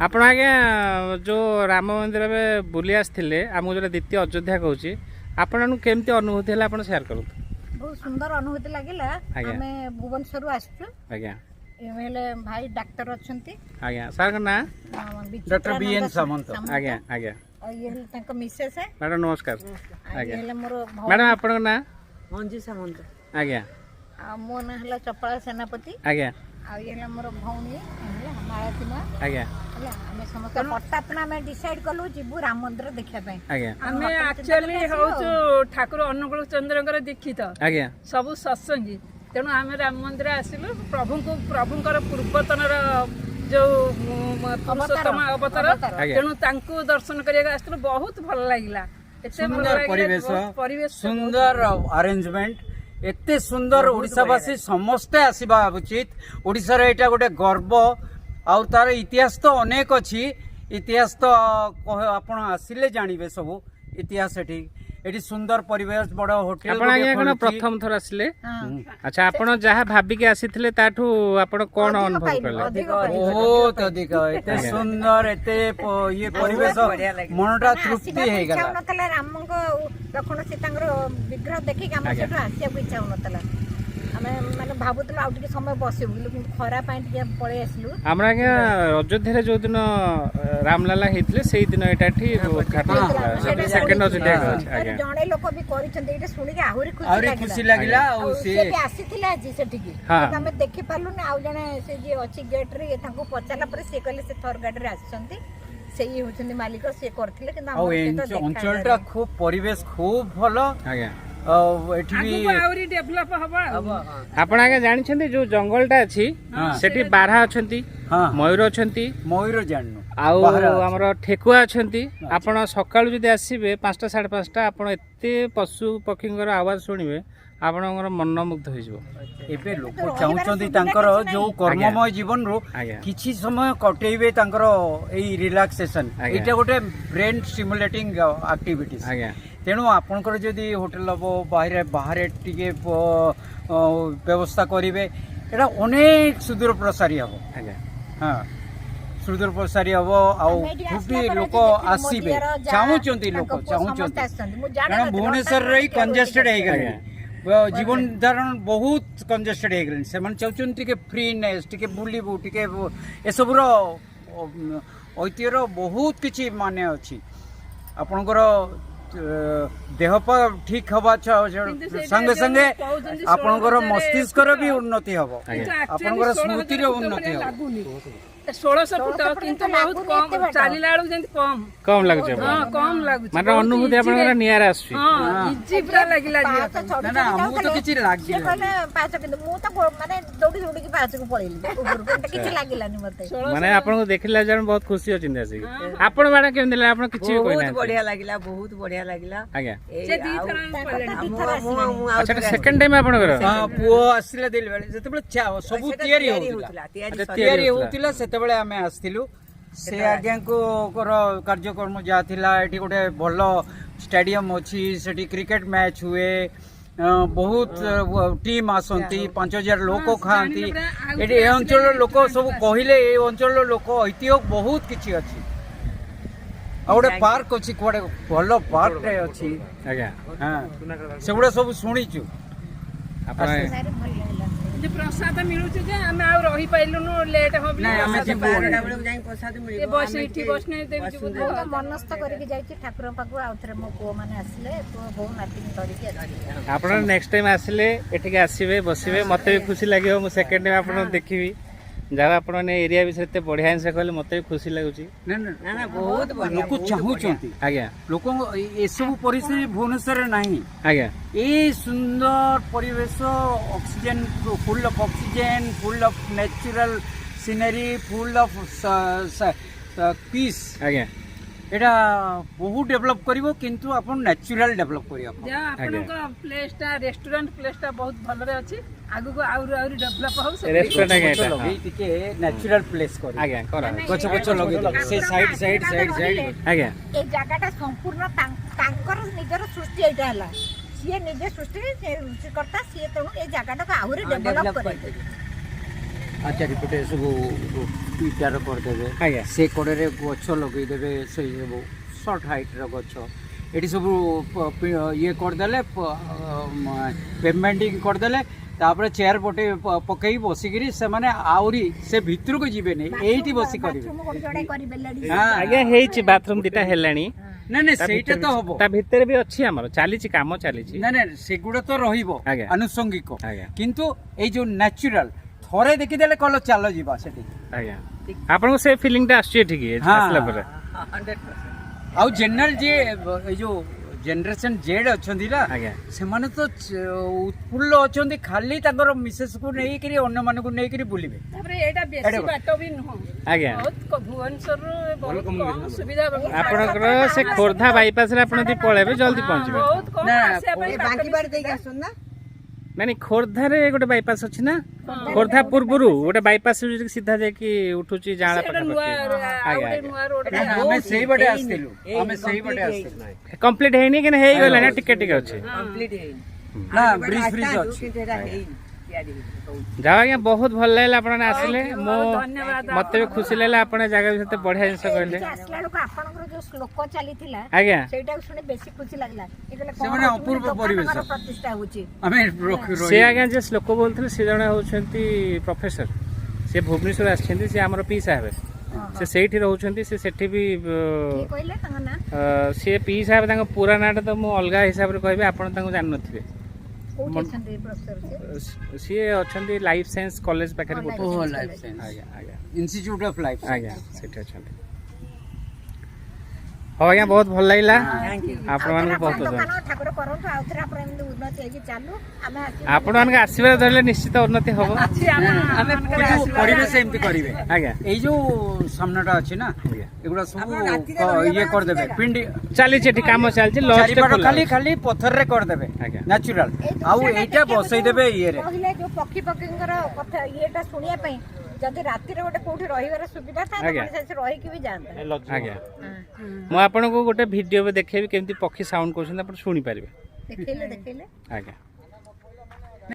ଆପଣ ଆଜ୍ଞା जो राम मंदिर में बुली आसते आमको जो द्वितीय अयोध्या कहूँ आपन केमती अनुभूति है आप सेयार करूँ। बहुत सुंदर अनुभूति लगिला। आमे भुवनेश्वर आसछु आज्ञा एमेले भाई डॉक्टर अछंती आज्ञा सर ना डॉक्टर बीएन सामंत आज्ञा आज्ञा ये तांको मिसेस है। मैडम नमस्कार आज्ञा ये मोर मैडम आपन ना मंजू सामंत आज्ञा मो ना हला चपला सेनापति आज्ञा आ ये मोर भौणी हला मायाती मां आज्ञा हला हमें समस्त हठात ना मैं डिसाइड कलु जिबु राम मंदिर देखिया पई आज्ञा हमें एक्चुअली होचो ठाकुर अनुकूल चंद्रकर दीक्षित आज्ञा सब सत्संगी तेणु आम राम मंदिर आसिलु प्रभुंकर पूर्वतनर जो पुरुषोत्तम अवतार तेणु तांको दर्शन करिया आसिलु बहुत भल लागिला। सुंदर परिवेश सुंदर अरेंजमेंट एते सुंदर ओडिशावासी समस्ते आसीबा उचित। ओडिशार एटा गोटे गर्व आउ तार इतिहास तो अनेक अच्छी इतिहास तो आपण आसिले जानिबे सब इतिहास एटी सुंदर परिवेश बड़ होटल आपण प्रथम थर आसिले। अच्छा आपण जहा भाबी के आसीथिले ताठू आपण कोन अनुभव करले? बहुत अधिक एते सुंदर एते ये परिवेश मनटा तृप्ति हे गला। नतला राम को लखन सीतांगर विग्रह देखि के हम सेठो आसिया को इच्छा नतला हमें माने भाबुतलो आउट के समय बसिबु लेकिन खरा पाइन के पळे आसलु। हमरा के अयोध्या रे जो दिन रामलाला हेतले सेही दिन एटाठी उद्घाटन सेकंड अयोध्या आज्ञा जणे लोक भी करिसंते एटा सुनि के आहुरी खुशी लागिला और से आसीथिला जी सेठी की हमें देखि पालु ने आउ जणे से जे अछि गेट रे तांको पचाला पर से कहले से थर गाडी रे आछंती सेही होचंदी मालिक से करथिले किंतु हम अंचलटा खूब परिवेश खूब भलो आज्ञा डेभलप आपण आगे जानी छंती जो जंगलटा अछि सेठी बारहा अछंती मयूर अछंती मयूर जाननु आउ हमर ठेकुआ अछंती। आपण सकाळु जदी आसीबे 5टा 5:30 आपण एते पशु पक्षींकर आवाज सुनिबे आपणकर मन मुग्ध हो जिवो। एबे लोक चाहुचंती तांकर जो कर्ममय जीवन रो किछि समय कटेइबे तांकर एई रिलैक्सेशन एटा गोटे ब्रेन स्टिमुलेटिंग एक्टिविटीज आज्ञा। तेणु आपणकर जदि होटल हम बाहर टिके व्यवस्था करेंगे एटा अनेक सुदूर प्रसारी हम हाँ सुदूर प्रसारी हम आउी लोक आसबे चाहूँगी लोक चाहूँगी भुवनेश्वर रही कंजेस्टेड हो गए जीवन धारण बहुत कंजेस्टेड हो गए से चाहते फ्रीनेस टिके बुलबू टिके एसबूर ऐतिह्यर बहुत किसी माने अच्छी आपणकर देह ठीक हवा संगे संगे आपणकर मस्तिष्क भी उन्नति हम आपणकर स्मृति उन्नति हम 1600 फुट किंतु बहुत कम चलिला बेलू जेंति कम लागुछ कम लागुछ माने अनुभूति आपनकर नियार आसी हां इजी पूरा लागिला ना ना हमहु तो किछि लागि कहले पाछ किंतु मु तो माने दौड़ी के पाछ को पळेली ऊपर को किछि लागिलानी मते माने आपन को देखिला जण बहुत खुशी होचिन आसी आपन माने केम दिला आपन किछि कोइ ना बहुत बढ़िया लागिला आज्ञा से दी थरा अच्छा सेकंड टाइम आपनकर हां पुओ आसिला देल बेले जते बेले सब तयारी होतिला तयारी होतिला सेतेबेले आमे आस्थिलु से आज्ञा को कार्यक्रम जहाँ थिला एठी गोटे भल स्टेडियम अच्छी सेठी क्रिकेट मैच हुए बहुत टीम आसंती 5000 लोक खाती ये अंचल लोक सब कहले ये अंचल लोक ऐतिह्य बहुत किछि अच्छी गोटे पार्क अच्छी कड़े भल पार्क अच्छी हाँ से गुड़ा सब शुणीचु प्रसाद मिलू जे हम आ रही पाइलुनु लेट हो बस इठी बस नै मनस्थ करके जाई ठाकुर पाखु आउथरे मो को माने आसले तो बहु नाटी धरि के आसी आपण नेक्स्ट टाइम आसिले एठिके आसीबे बसिबे मते भी खुशी लागियो मु सेकंड टाइम आपण देखिबी जहाँ आपण एरिया विषय एते बढ़िया से कहले मते भी खुशी लागुची ना ना ना बहुत लोक चाहूचंती आज्ञा लोक ए सब परिस्थिति भुवनेश्वर नाही आज्ञा ए सुंदर परिवेश oxygen full of natural scenery full of peace आज्ञा एटा बहुत डेवलप करिवो किंतु आपण नेचुरल डेवलप करियो जा आपण को प्लेस ता रेस्टोरेंट प्लेस ता बहुत भल रे अछि आगु को आउर डेवलप हो से रेस्टोरेंट आगे एटा लगे टिके नेचुरल प्लेस कर आगे करा गछ लगे से साइड आगे ए जगहटा संपूर्ण तांकर निजर सृष्टि एटा हला सिए निजे सृष्टि से करता सिए तो ए जगहटा को आउर डेवलप करे ଚାରିପଟେ ସବୁ ଇଟାର କରିଦେବେ ଆଜ୍ଞା ସେ କଡ଼ରେ ଗଛ ଲଗେଇଦେବେ ସେଇ ସବୁ ସର୍ଟ ହାଇଟ୍ର ଗଛ ଏଠି ସବୁ ଇଏ କରିଦେଲେ ପେମେଣ୍ଟିଂ କରିଦେଲେ ତାପରେ ଚେୟାର ପଟେ ପକେଇ ବସିକିରି ସେମାନେ ଆହୁରି ସେ ଭିତରକୁ ଯିବେନି ଏଇଠି ବସି କରିବେ ଆଜ୍ଞା ହେଇଛି ବାଥରୁମ ଦିଟା ହେଲାଣି ନାଇଁ ନାଇଁ ସେଇଟା ତ ହବ ତା ଭିତରେ ବି ଅଛି ଆମର ଚାଲିଛି କାମ ଚାଲିଛି ନାଇଁ ନାଇଁ ସେଗୁଡ଼ା ତ ରହିବ ଆଜ୍ଞା। ଆନୁଷଙ୍ଗିକ ଆଜ୍ଞା କିନ୍ତୁ ଏଇ ଯୋଉ ନ୍ୟାଚୁରାଲ ଥରେ ଦେଖିଦେଲେ କଲ ଚାଲ ଯିବା ସେଠି ଆଜ୍ଞା ଆପଣଙ୍କୁ ସେ ଫିଲିଂଟା ଆସୁଛି ଏଠିକି ହଁ। ଆସିଲା ପରେ ଆଉ ଜେନେରାଲ ଯିଏ ଏଇ ଯୋଉ ଜେନେରେସନ ଜେଡ୍ ଅଛନ୍ତି ନା ଆଜ୍ଞା ସେମାନେ ତ ଉତ୍ଫୁଲ୍ଲ ଅଛନ୍ତି ଖାଲି ତାଙ୍କର ମିସେସକୁ ନେଇକିରି ଅନ୍ୟମାନଙ୍କୁ ନେଇକିରି ବୁଲିବେ ତାପରେ ଏଇଟା ବେଶୀ ବାଟ ବି ନୁହଁ ଆଜ୍ଞା ବହୁତ ଭୁବନେଶ୍ୱରରୁ ବହୁତ କମ ସୁବିଧା ଆପଣଙ୍କର ସେ ଖୋର୍ଦ୍ଧା ବାଇପାସରେ ଆପଣ ଯଦି ପଳେଇବେ ଜଲ୍ଦି ପହଞ୍ଚିବେ ବହୁତ କମ ନା, ଆସିବା ପାଇଁ ବାଟ ବି ବାଙ୍କିବାଡ଼ି ଦେଇକି ଆସୁଛନ୍ତି ନା ନାଇଁ ଖୋର୍ଦ୍ଧାରେ ଗୋଟେ ବାଇପାସ୍ ଅଛି ନା ଖୋର୍ଦ୍ଧା ପୂର୍ବରୁ ଗୋଟେ ବାଇପାସ୍ ସିଧା ଯାଇକି ଉଠୁଛି ଜାଁଳା ସେଇଟା ନୂଆ ପାଖାପାଖି ଆଉ ଗୋଟେ ଆଜ୍ଞା ନୂଆ ରୋଡ ଆମେ ସେଇପଟେ ଆସିଥିଲୁ ଆମେ ସେଇପଟେ ଆସିଥିଲୁ କମ୍ପ୍ଲିଟ ହେଇନି କିନ୍ତୁ ହେଇଗଲାଣି ଟିକେ ଟିକେ ଅଛି ନା ବ୍ରିଜ ଫ୍ରିଜ ଅଛି ଯାହା ଆଜ୍ଞା ବହୁତ ଭଲ ଲାଗିଲା ଆପଣ ଆସିଲେ ମୁଁ ଧନ୍ୟବାଦ ମତେ ବି ଖୁସି ଲାଗିଲା ଆପଣ ଜାଗା ବିଷୟରେ ବଢିଆ ଜିନିଷ କହିଲେ ଆସିଲା ବେଳକୁ ଆପଣଙ୍କର ଯୋଉ ଶ୍ଲୋକ ଚାଲିଥିଲା ଆଜ୍ଞା ସେଇଟାକୁ ଶୁଣି ବେଶୀ ଖୁସି ଲାଗିଲା ସେମାନେ ଅପୂର୍ବ ପରିବେଶ। ପ୍ରତିଷ୍ଠା ହଉଛି ଆମେ ସେ ଆଜ୍ଞା ଯେ ଶ୍ଲୋକ ବୋଲୁଥିଲେ ସେ ଜଣେ ହଉଛନ୍ତି ପ୍ରଫେସର ସେ ଭୁବନେଶ୍ୱର ଆସିଛନ୍ତି ସେ ଆମର ପିଇସା ହେବେ ସେ ସେଇଠି ରହୁଛନ୍ତି ସେ ସେଠି ବି କିଏ କହିଲେ ତାଙ୍କ ନାଁ ସିଏ ପିଇସା ହେବେ ତାଙ୍କ ପୁରା ନାଁଟା ତ ମୁଁ ଅଲଗା ହିସାବରେ କହିବି ଆପଣ ତାଙ୍କୁ ଜାଣିନଥିବେ କୋଉଠି ଅଛନ୍ତି ପ୍ରଫେସର ସିଏ ଅଛନ୍ତି ଲାଇଫ ସାଇନ୍ସ କଲେଜ ପାଖରେ ହଁ, ଗୋଟେ Life ଓହୋ Science ଲାଇଫ College। ସାଇନ୍ସ ଆଜ୍ଞା ଆଜ୍ଞା ଇନଷ୍ଟିଚ୍ୟୁଟ ଅଫ ଲାଇଫ ଆଜ୍ଞା ସେଠି ଅଛନ୍ତି ହଉ ଆଜ୍ଞା ବହୁତ ଭଲ ଲାଗିଲା ଆପଣମାନଙ୍କୁ ବହୁତ ଦୋକାନ ଠାକୁର କରନ୍ତୁ ଆଉ ଥରେ ଆପଣ ଏମିତି ଉନ୍ନତି ହେଇକି ଚାଲୁ ଆମେ ଆସିବୁ ଆପଣମାନଙ୍କ ଆଶୀର୍ବାଦ ଧରିଲେ ନିଶ୍ଚିତ ଉନ୍ନତି ହବ ଆମେ ପରିବେଶ ଏମିତି କରିବେ ଆଜ୍ଞା ଏଇ ଯୋଉ ସାମ୍ନାଟା ଅଛି ନା ଆଜ୍ଞା ଏଗୁଡା ସବୁ ଇଏ କରିଦେବେ ପିଣ୍ଡି ଚାଲିଛି ଏଠି କାମ ଚାଲିଛି ଲଞ୍ଚ ଚାରିପଟ ଖାଲି ଖାଲି ପଥରରେ କରିଦେବେ ଆଜ୍ଞା। ନ୍ୟାଚୁରାଲ ଆଉ ଏଇଟା ବସେଇଦେବେ ଇଏରେ କହିଲେ ଯୋଉ ପକ୍ଷୀଙ୍କର କଥା ଇଏଟା ଶୁଣିବା ପାଇଁ ଯଦି ରାତିରେ ଗୋଟେ କୋଉଠି ରହିବାର ସୁବିଧା ଥାଏ ଆଜ୍ଞା। ଆପଣ ସେଠି ରହିକି ବି ଯାଆନ୍ତେ ଆଜ୍ଞା ମୁଁ ଆପଣଙ୍କୁ ଗୋଟେ ଭିଡିଓ ଦେଖେଇବି କେମିତି ପକ୍ଷୀ ସାଉଣ୍ଡ କରୁଛନ୍ତି ଆପଣ ଶୁଣିପାରିବେ ଦେଖେଇଲେ ଆଜ୍ଞା